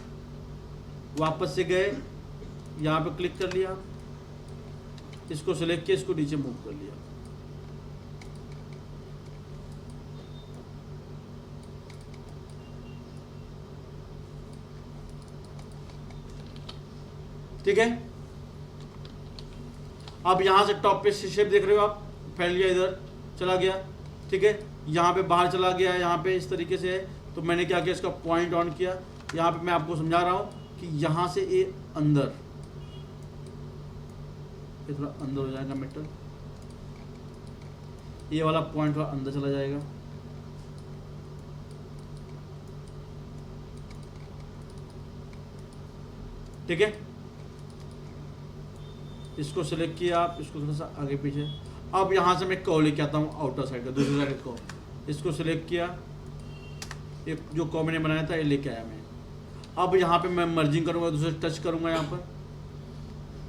Speaker 1: वापस से गए, यहाँ पे क्लिक कर लिया, इसको सेलेक्ट किया, इसको नीचे मूव कर लिया। ठीक है। अब यहाँ से टॉप पे शेप देख रहे हो आप, फैल गया, इधर चला गया, ठीक है। यहाँ पे बाहर चला गया, यहाँ पे इस तरीके से है। तो मैंने क्या किया, इसका पॉइंट ऑन किया। यहाँ पे मैं आपको समझा रहा हूँ कि यहाँ से ये अंदर, ये थोड़ा अंदर हो जाएगा मेटल, ये वाला पॉइंट थोड़ा अंदर चला जाएगा, ठीक है। इसको सेलेक्ट किया आप, इसको थोड़ा सा आगे पीछे। अब यहाँ से मैं कर्व लेके आता हूँ आउटर साइड का, दूसरी साइड को, इसको सेलेक्ट किया, ये जो कर्व मैंने बनाया था ये लेके आया मैं। अब यहाँ पे मैं मर्जिंग करूँगा, दूसरे टच करूँगा यहाँ पर,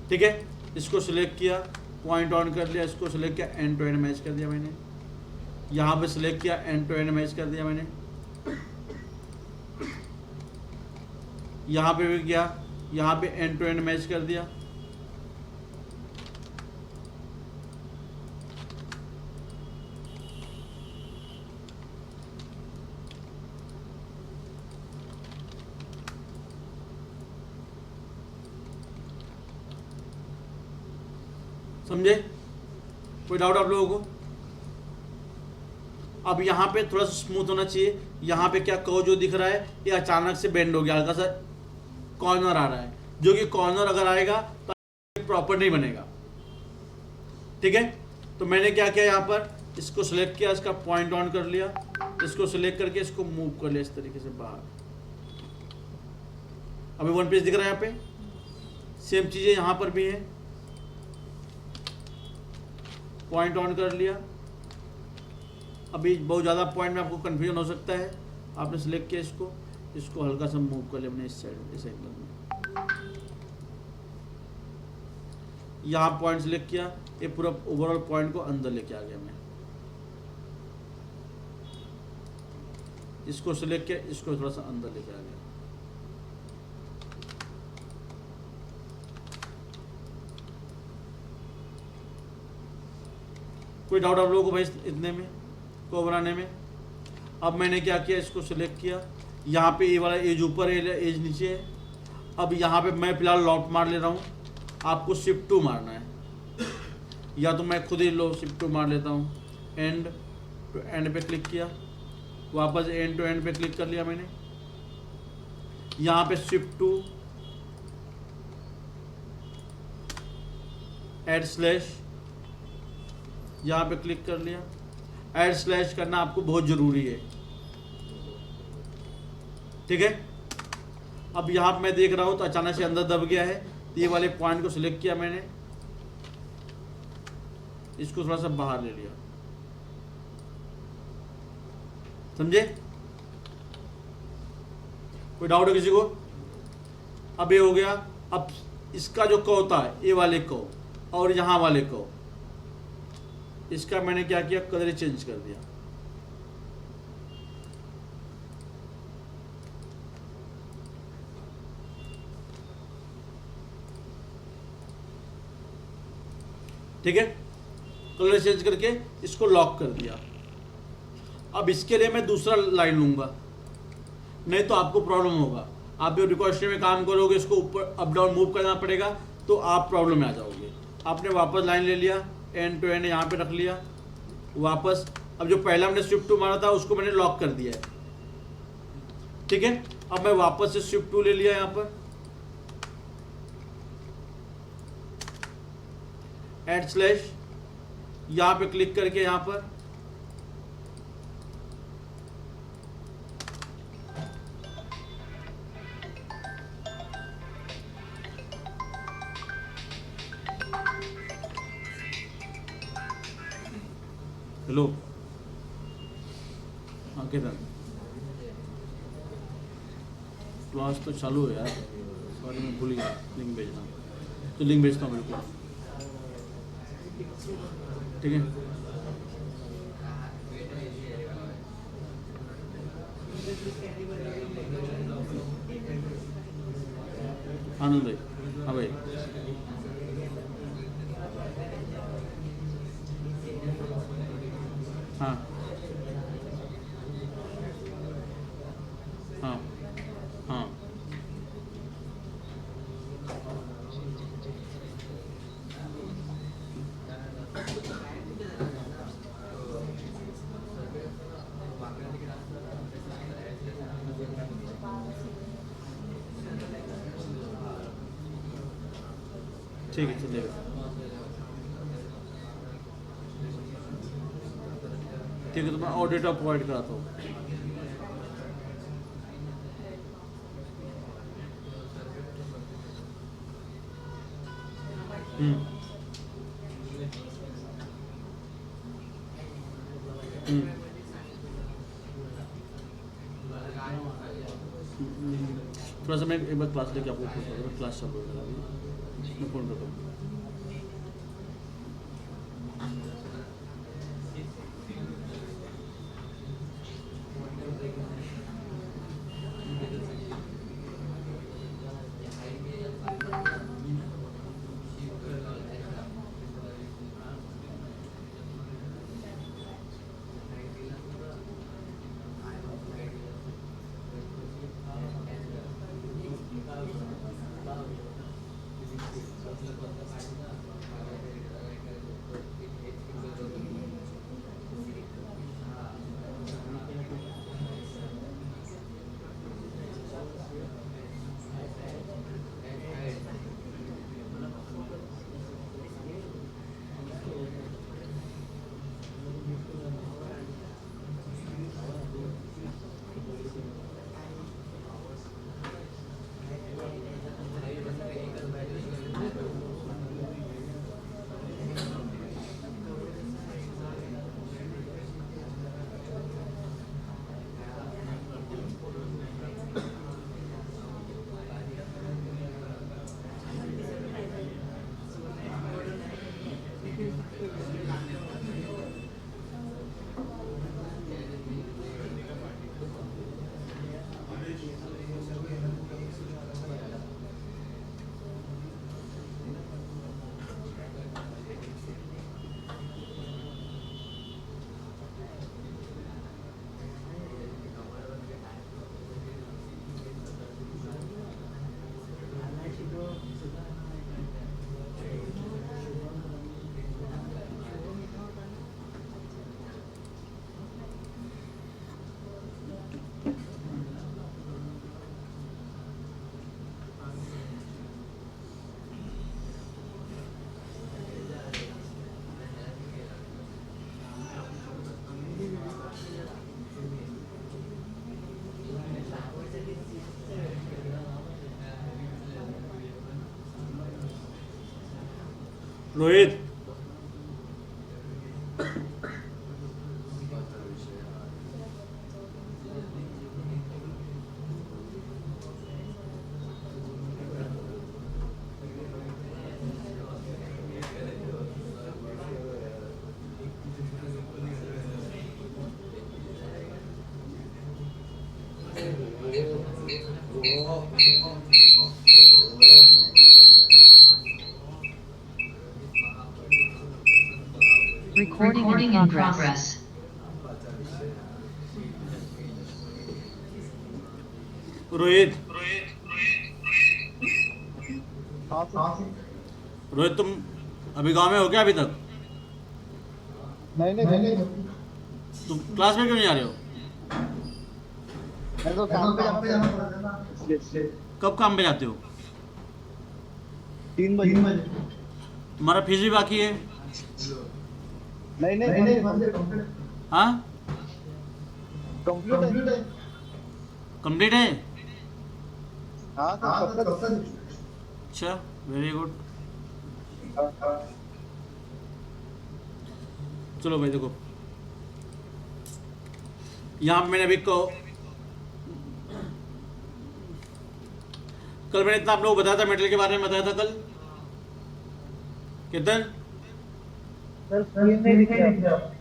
Speaker 1: ठीक है। इसको सिलेक्ट किया, पॉइंट ऑन कर लिया, इसको सिलेक्ट किया, एंड टू एंड मैच कर दिया मैंने। यहाँ पे सिलेक्ट किया, एंड टू एंड मैच कर दिया मैंने। यहाँ पे भी किया, यहाँ पे एंड टू एंड मैच कर दिया। समझे? कोई डाउट आप लोगों को? अब यहाँ पे थोड़ा सा स्मूथ होना चाहिए। यहाँ पे क्या कर्व जो दिख रहा है ये अचानक से बेंड हो गया, हल्का सा कॉर्नर आ रहा है, जो कि कॉर्नर अगर आएगा तो प्रॉपर नहीं बनेगा, ठीक है। तो मैंने क्या किया, यहाँ पर इसको सिलेक्ट किया, इसका पॉइंट ऑन कर लिया, इसको सिलेक्ट करके इसको मूव कर लिया इस तरीके से बाहर। अभी वन पीस दिख रहा है यहाँ पे, सेम चीजें यहाँ पर भी है, पॉइंट ऑन कर लिया। अभी बहुत ज़्यादा पॉइंट में आपको कंफ्यूजन हो सकता है, आपने सिलेक्ट किया, इसको हल्का सा मूव कर लिया मैंने इस साइड, इस एंगल में। यहाँ पॉइंट सिलेक्ट किया, ये पूरा ओवरऑल पॉइंट को अंदर लेके आ गया मैं। इसको सिलेक्ट किया, इसको थोड़ा सा अंदर लेके आ गया। कोई डाउट आप लोगों को भाई इतने में को बनाने में? अब मैंने क्या किया, इसको सिलेक्ट किया, यहाँ पे ये वाला एज ऊपर है, एज नीचे है। अब यहाँ पे मैं फिलहाल लॉक मार ले रहा हूँ, आपको शिफ्ट 2 मारना है, या तो मैं खुद ही शिफ्ट 2 मार लेता हूँ। एंड टू एंड पे क्लिक किया, वापस एंड टू एंड पे क्लिक कर लिया मैंने। यहाँ पे शिफ्ट 2, ऐड स्लैश, यहाँ पे क्लिक कर लिया। ऐड स्लैश करना आपको बहुत ज़रूरी है, ठीक है। अब यहाँ पे मैं देख रहा हूँ तो अचानक से अंदर दब गया है, तो ये वाले पॉइंट को सिलेक्ट किया मैंने, इसको थोड़ा सा बाहर ले लिया, समझे? कोई डाउट है किसी को? अब ये हो गया। अब इसका जो कर्व था, ये वाले कर्व और यहाँ वाले कर्व, इसका मैंने क्या किया, कलर चेंज कर दिया। ठीक है, कलर चेंज करके इसको लॉक कर दिया। अब इसके लिए मैं दूसरा लाइन लूँगा, नहीं तो आपको प्रॉब्लम होगा। आप जो रिक्वेस्ट में काम करोगे इसको ऊपर अप डाउन मूव करना पड़ेगा, तो आप प्रॉब्लम में आ जाओगे। आपने वापस लाइन ले लिया, एंड टू एंड यहाँ पे रख लिया वापस। अब जो पहला हमने शिफ्ट 2 मारा था उसको मैंने लॉक कर दिया है, ठीक है। अब मैं वापस से शिफ्ट 2 ले लिया यहाँ पर, एड स्लैश, यहाँ पे क्लिक करके यहाँ पर हेलो, हाँ किधर क्लास तो चालू है यार, सॉरी मैं भूल गया लिंक भेजना, तो लिंक भेजता हूँ बिल्कुल, ठीक है। आनंद भाई, हाँ भाई, हाँ हाँ हाँ, ठीक है चलिएगा, ठीक है। तो मैं और डेटा प्रोवाइड कराता हूँ। हम्म थोड़ा सा मैं एक बार क्लास लेके आपको फोन करूँगा, क्लास चालू होगा अभी, मैं फोन करता हूँ। Rohit,
Speaker 2: Recording in progress.
Speaker 1: Rohit,
Speaker 3: हाँ सर।
Speaker 1: रोहित तुम अभी गांव में हो क्या अभी तक?
Speaker 3: नहीं नहीं,
Speaker 1: तुम क्लास में क्यों नहीं आ रहे हो?
Speaker 3: मैं तो काम पे जाना था इसलिए।
Speaker 1: कब काम पे जाते हो?
Speaker 3: 3 बजे।
Speaker 1: तुम्हारा फीस भी बाकी है।
Speaker 3: नहीं नहीं,
Speaker 1: हाँ,
Speaker 3: कंप्लीट है।
Speaker 1: कंप्लीट है।
Speaker 3: हाँ सर, कब तक?
Speaker 1: अच्छा, वेरी गुड। चलो भाई देखो, यहाँ पे मैंने अभी कल मैंने इतना आप लोगों को बताया था, मेटल के बारे में बताया था कल। कितन
Speaker 3: सर नहीं दिखे आप।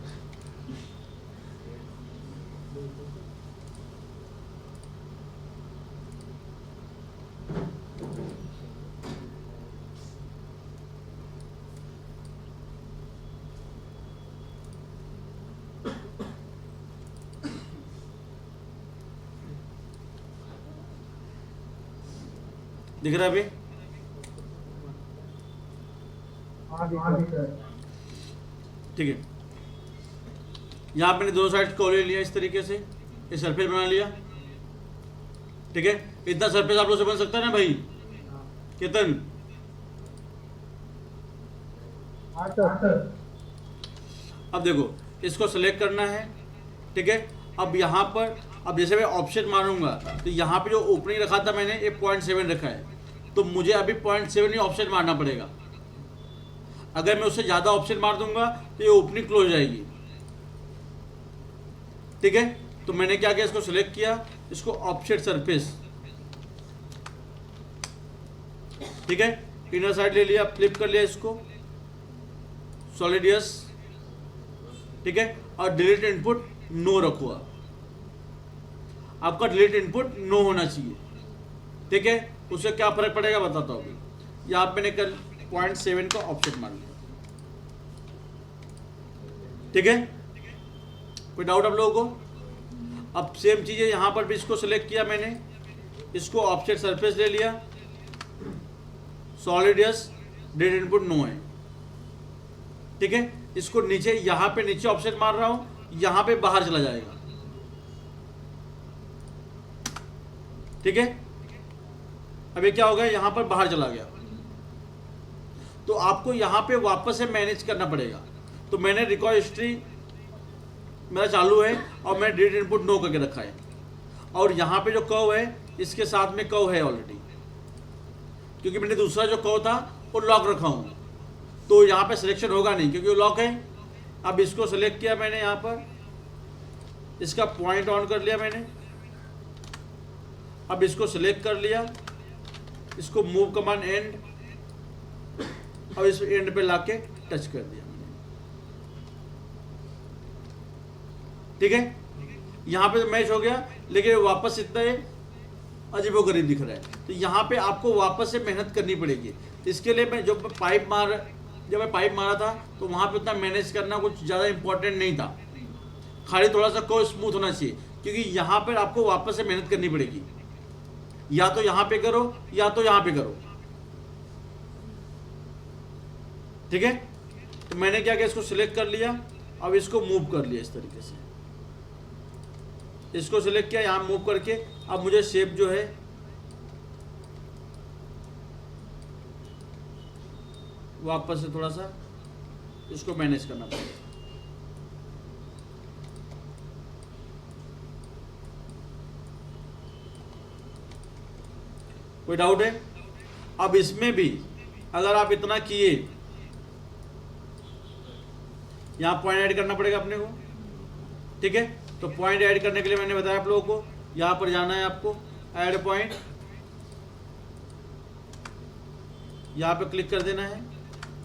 Speaker 1: दिख रहा है अभी?
Speaker 3: हाँ दिख रहा है।
Speaker 1: ठीक है, यहाँ पे मैंने दोनों साइड को ले लिया इस तरीके से, ये सरफेस बना लिया। ठीक है, इतना सरफेस आप लोग से बन सकता है ना भाई? केतन,
Speaker 3: हाँ सर।
Speaker 1: अब देखो इसको सेलेक्ट करना है। ठीक है, अब यहाँ पर अब जैसे मैं ऑप्शन मारूंगा तो यहाँ पे जो ओपनिंग रखा था मैंने, ये 0.7 रखा है, तो मुझे अभी 0.7 ही ऑप्शन मारना पड़ेगा। अगर मैं उससे ज़्यादा ऑप्शन मार दूंगा तो ये ओपनिंग क्लोज जाएगी। ठीक है, तो मैंने क्या किया, इसको सिलेक्ट किया, इसको ऑफसेट सरफेस, ठीक है, इनर साइड ले लिया, फ्लिप कर लिया इसको, सॉलिड यस, ठीक है, और डिलीट इनपुट नो रखो। आपका डिलीट इनपुट नो होना चाहिए। ठीक है, उससे क्या फर्क पड़ेगा बताता हूँ अभी। यहाँ पे मैंने कल 0.7 का ऑफसेट मान लिया। ठीक है, कोई डाउट आप लोगों को? अब सेम चीज़ है, यहाँ पर भी इसको सिलेक्ट किया मैंने, इसको ऑफसेट सरफेस ले लिया, solid yes, delete input no है। ठीक है, इसको नीचे, यहाँ पे नीचे ऑफसेट मार रहा हूँ, यहाँ पे बाहर चला जाएगा। ठीक है, अब ये क्या हो गया, यहाँ पर बाहर चला गया, तो आपको यहाँ पे वापस से मैनेज करना पड़ेगा। तो मैंने रिकॉर्ड हिस्ट्री मेरा चालू है और मैंने डिलीट इनपुट नो करके रखा है, और यहाँ पे जो कर्व है इसके साथ में कर्व है ऑलरेडी, क्योंकि मैंने दूसरा जो कर्व था वो लॉक रखा हूँ, तो यहाँ पे सिलेक्शन होगा नहीं क्योंकि वो लॉक है। अब इसको सिलेक्ट किया मैंने, यहाँ पर इसका पॉइंट ऑन कर लिया मैंने, अब इसको सिलेक्ट कर लिया, इसको मूव कमांड एंड, और इस एंड पे लाके टच कर दिया मैंने। ठीक है, यहाँ पे तो मैच हो गया, लेकिन वापस इतना अजीबोगरीब दिख रहा है, तो यहाँ पे आपको वापस से मेहनत करनी पड़ेगी। इसके लिए मैं जब मैं पाइप मारा था तो वहाँ पे उतना मैनेज करना कुछ ज़्यादा इंपॉर्टेंट नहीं था, खाली थोड़ा सा को स्मूथ होना चाहिए, क्योंकि यहाँ पर आपको वापस से मेहनत करनी पड़ेगी, या तो यहाँ पे करो या तो यहाँ पे करो। ठीक है, तो मैंने क्या किया, इसको सिलेक्ट कर लिया, अब इसको मूव कर लिया इस तरीके से, इसको सिलेक्ट किया, यहाँ मूव करके अब मुझे शेप जो है वापस से थोड़ा सा इसको मैनेज करना पड़ेगा। कोई डाउट है? अब इसमें भी अगर आप इतना किए, यहाँ पॉइंट ऐड करना पड़ेगा अपने को। ठीक है, तो पॉइंट ऐड करने के लिए मैंने बताया आप लोगों को, यहाँ पर जाना है आपको, ऐड पॉइंट, यहाँ पे क्लिक कर देना है,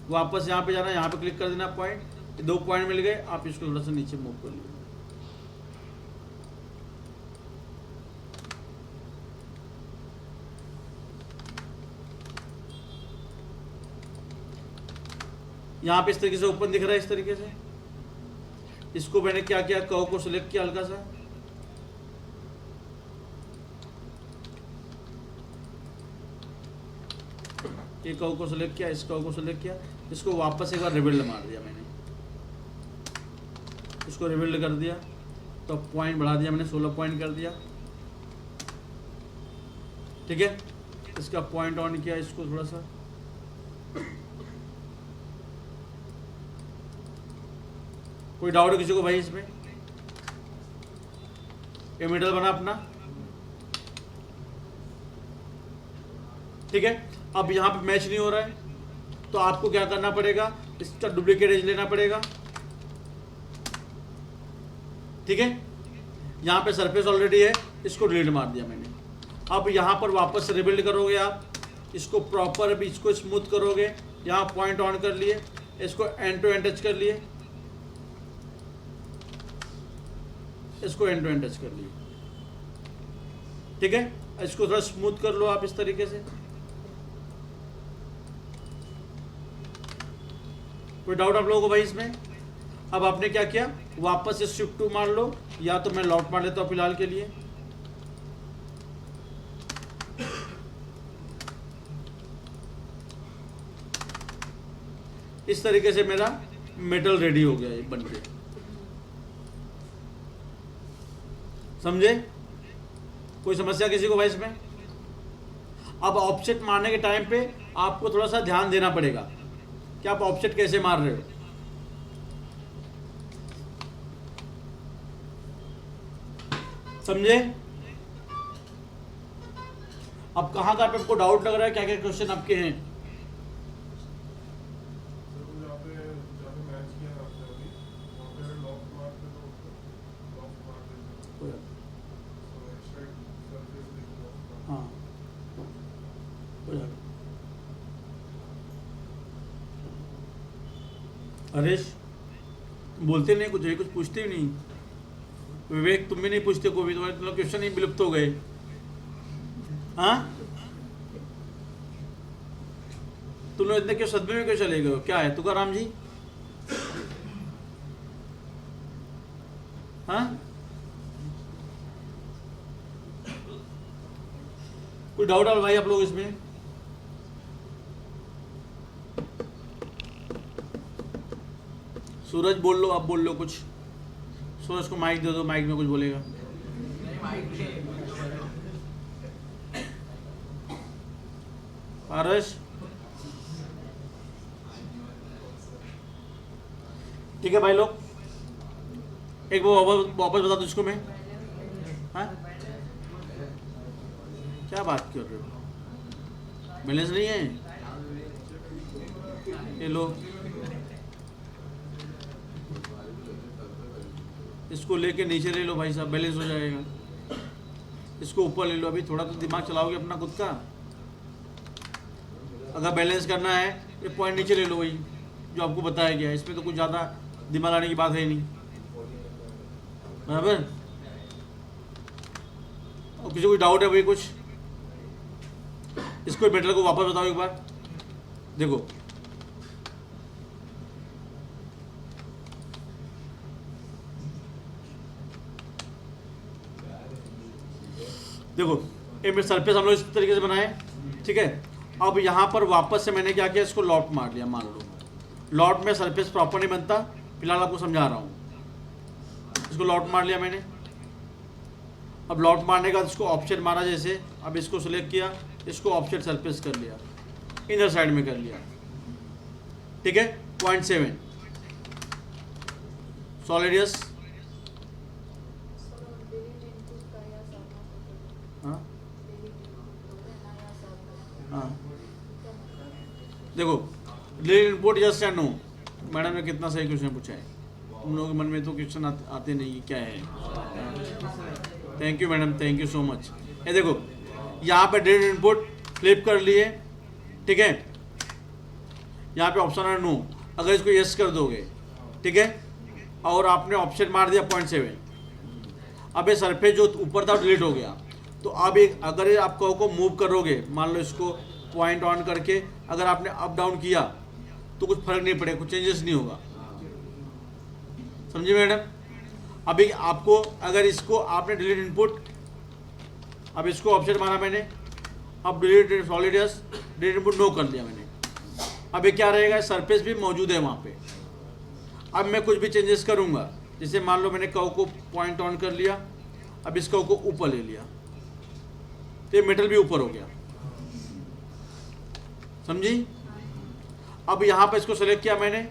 Speaker 1: वापस यहाँ पे जाना है, यहाँ पे क्लिक कर देना पॉइंट, 2 पॉइंट मिल गए, आप इसको थोड़ा सा नीचे मूव कर लीजिए। यहाँ पे इस तरीके से ओपन दिख रहा है, इस तरीके से इसको मैंने क्या किया, कर्व को सिलेक्ट किया हल्का सा, ये कर्व को सिलेक्ट किया, इस कर्व को सिलेक्ट किया, इसको वापस एक बार रिबिल्ड मार दिया मैंने, इसको रिबिल्ड कर दिया, तो पॉइंट बढ़ा दिया मैंने, 16 पॉइंट कर दिया। ठीक है, इसका पॉइंट ऑन किया, इसको थोड़ा सा कोई डाउट है किसी को भाई इसमें? ये मिडल बना अपना। ठीक है, अब यहाँ पे मैच नहीं हो रहा है तो आपको क्या करना पड़ेगा, इसका डुप्लीकेट एज लेना पड़ेगा। ठीक है, यहाँ पे सरफेस ऑलरेडी है, इसको डिलीट मार दिया मैंने। अब यहाँ पर वापस से रिबिल्ड करोगे आप, इसको प्रॉपर अभी इसको स्मूथ करोगे, यहाँ पॉइंट ऑन कर लिए, इसको एंड टू एंड टच कर लिए, इसको एंड टू एंड टच कर लिए। ठीक है, इसको थोड़ा स्मूथ कर लो आप इस तरीके से। कोई डाउट आप लोगों को भाई इसमें? अब आपने क्या किया, वापस से शिफ्ट टू मार लो, या तो मैं लॉक मार लेता हूं फिलहाल के लिए। इस तरीके से मेरा मेटल रेडी हो गया ये बन के। समझे? कोई समस्या किसी को भाई इसमें? अब ऑफसेट मारने के टाइम पे आपको थोड़ा सा ध्यान देना पड़ेगा कि आप ऑफसेट कैसे मार रहे हो। समझे? अब कहाँ पे आपको डाउट लग रहा है, क्या क्या क्वेश्चन आपके हैं? हाँ, हरीश बोलते नहीं कुछ, कुछ पूछते ही नहीं। विवेक तुम भी नहीं पूछते कोई भी, तुम्हारे तुम क्वेश्चन ही विलुप्त हो गए। हाँ, तुम लोग इतने क्यों सदमे में क्यों चले गए? क्या है तुकाराम जी? हाँ, कोई डाउट है भाई आप लोग इसमें? सूरज बोल लो, आप बोल लो कुछ। सूरज को माइक दे दो, माइक में कुछ बोलेगा। पारस, ठीक है भाई लोग, एक वो वापस बता दो इसको मैं। हाँ, क्या बात कर रहे हो? बैलेंस नहीं है ये लो, इसको लेके नीचे ले लो भाई साहब, बैलेंस हो जाएगा। इसको ऊपर ले लो, अभी थोड़ा तो दिमाग चलाओगे अपना खुद का। अगर बैलेंस करना है ये पॉइंट नीचे ले लो, वही जो आपको बताया गया है। इसमें तो कुछ ज़्यादा दिमाग लाने की बात है नहीं, बराबर? और किसी को डाउट है भाई कुछ? इसको मेटल को वापस बताओ एक बार, देखो। देखो ये मेरे सरफेस हम लोग इस तरीके से बनाए, ठीक है। अब यहाँ पर वापस से मैंने क्या किया, इसको लॉट मार लिया। मान लो लॉट में सरफेस प्रॉपर नहीं बनता, फिलहाल आपको समझा रहा हूँ। इसको लॉट मार लिया मैंने। अब लॉट मारने के बाद इसको ऑफसेट मारा जैसे, अब इसको सिलेक्ट किया, इसको ऑफसेट सरफेस कर लिया, इधर साइड में कर लिया, ठीक है। 0.7 सॉलिडियस। हाँ हाँ, देखो डिलीट इनपुट यस या नो। मैडम ने कितना सही क्वेश्चन पूछा है, उन लोगों के मन में तो क्वेश्चन आते नहीं, क्या है। Thank you madam, thank you so much. ये देखो यहाँ पे डिलीट इनपुट फ्लिप कर लिए, ठीक है। यहाँ पे ऑप्शन है नो, अगर इसको यस कर दोगे, ठीक है, और आपने ऑप्शन मार दिया 0.7, अब ये सरफेस जो ऊपर था डिलीट हो गया। तो अब एक अगर ये आप को मूव करोगे, मान लो इसको पॉइंट ऑन करके अगर आपने अप डाउन किया तो कुछ फर्क नहीं पड़ेगा, कुछ चेंजेस नहीं होगा। समझी मैडम? अभी आपको अगर इसको आपने डिलीट इनपुट, अब इसको ऑप्शन मारा मैंने, अब delete solids, delete input no कर दिया मैंने। अब ये क्या रहेगा, सरफेस भी मौजूद है वहाँ पे। अब मैं कुछ भी चेंजेस करूँगा, जैसे मान लो मैंने कर्व को पॉइंट ऑन कर लिया, अब इस कर्व को ऊपर ले लिया तो ये मेटल भी ऊपर हो गया, समझी? अब यहाँ पे इसको सेलेक्ट किया मैंने,